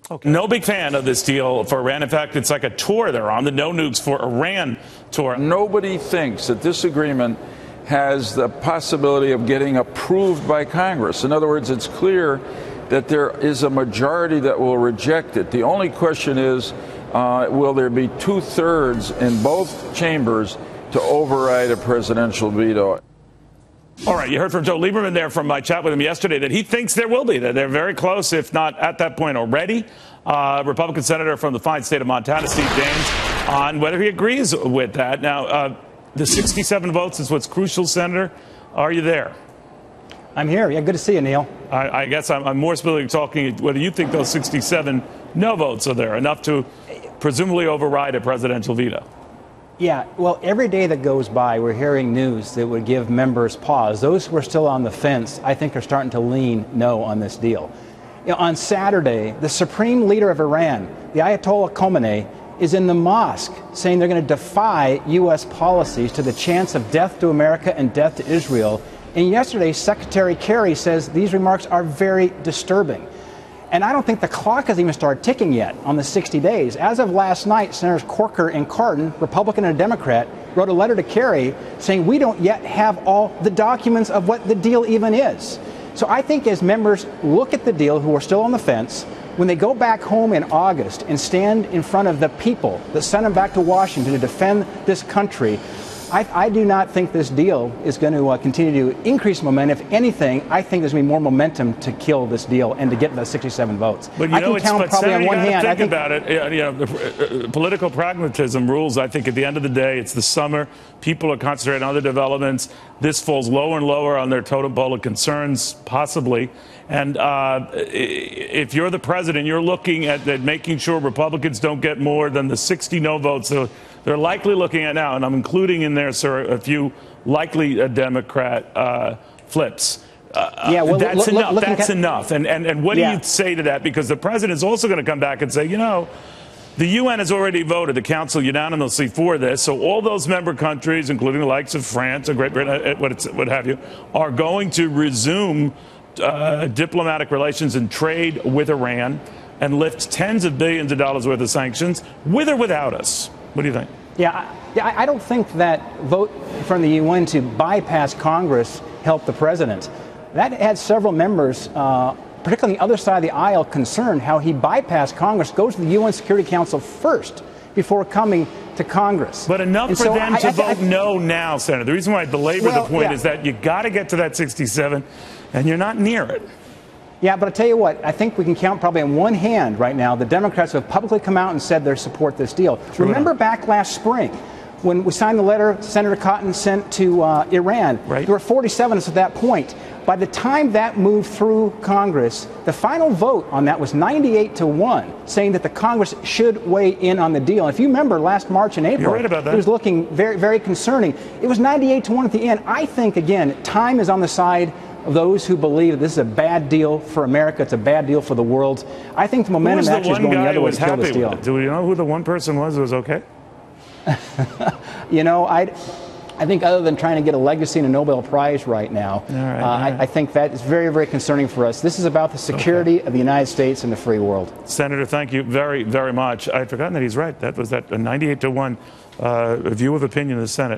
Okay. No big fan of this deal for Iran. In fact, it's like a tour they're on, the No Nukes for Iran tour. Nobody thinks that this agreement has the possibility of getting approved by Congress. In other words, it's clear that there is a majority that will reject it. The only question is, will there be 2/3 in both chambers to override a presidential veto? All right, you heard from Joe Lieberman there from my chat with him yesterday that he thinks there will be, that they're very close, if not at that point already. Republican Senator from the fine state of Montana, Steve Daines, on whether he agrees with that. Now, the 67 votes is what's crucial, Senator. Are you there? I'm here. Yeah, good to see you, Neil. I guess I'm more specifically talking whether you think those 67 no votes are there, enough to presumably override a presidential veto. Yeah, well, every day that goes by, we're hearing news that would give members pause. Those who are still on the fence, I think, are starting to lean no on this deal. You know, on Saturday, the supreme leader of Iran, the Ayatollah Khomeini, is in the mosque saying they're going to defy U.S. policies to the chance of death to America and death to Israel. And yesterday, Secretary Kerry says these remarks are very disturbing. And I don't think the clock has even started ticking yet on the 60 days. As of last night, Senators Corker and Cardin, Republican and Democrat, wrote a letter to Kerry saying we don't yet have all the documents of what the deal even is. So I think as members look at the deal who are still on the fence, when they go back home in August and stand in front of the people that sent them back to Washington to defend this country, I do not think this deal is going to continue to increase momentum. If anything, I think there's going to be more momentum to kill this deal and to get the 67 votes. But I can count probably on one hand. Think about it. You know, the political pragmatism rules. I think at the end of the day, it's the summer. People are concentrating on other developments. This falls lower and lower on their totem pole of concerns, possibly. And if you're the president, you're looking at making sure Republicans don't get more than the 60 no votes they're likely looking at now. And I'm including in there, sir, a few likely Democrat flips. Yeah, well, that's enough. That's enough. And what do you say to that? Because the president is also going to come back and say, you know, the UN has already voted, the Council unanimously for this. So all those member countries, including the likes of France and Great Britain, what have you, are going to resume diplomatic relations and trade with Iran and lift tens of billions of dollars worth of sanctions, with or without us. What do you think? Yeah, I don't think that vote from the UN to bypass Congress helped the president. That had several members, particularly on the other side of the aisle, concerned how he bypassed Congress, goes to the UN Security Council first before coming to Congress. But enough for them to vote no now, Senator. The reason why I belabor the point is that you got to get to that 67, and you're not near it. Yeah, but I tell you what, I think we can count probably on one hand right now the Democrats who have publicly come out and said they support this deal. Remember back last spring when we signed the letter Senator Cotton sent to Iran? Right. There were 47 of us at that point. By the time that moved through Congress, the final vote on that was 98-1, saying that the Congress should weigh in on the deal. And if you remember last March and April, you're right about that. It was looking very, very concerning. It was 98-1 at the end. I think, again, time is on the side of those who believe that this is a bad deal for America, it's a bad deal for the world. I think the momentum actually is going the other way to kill this deal. Do you know who the one person was who was okay? You know, I think other than trying to get a legacy and a Nobel Prize right now, I think that is very, very concerning for us. This is about the security of the United States and the free world. Senator, thank you very, very much. I had forgotten that he's right. That was a 98-1 view of opinion in the Senate.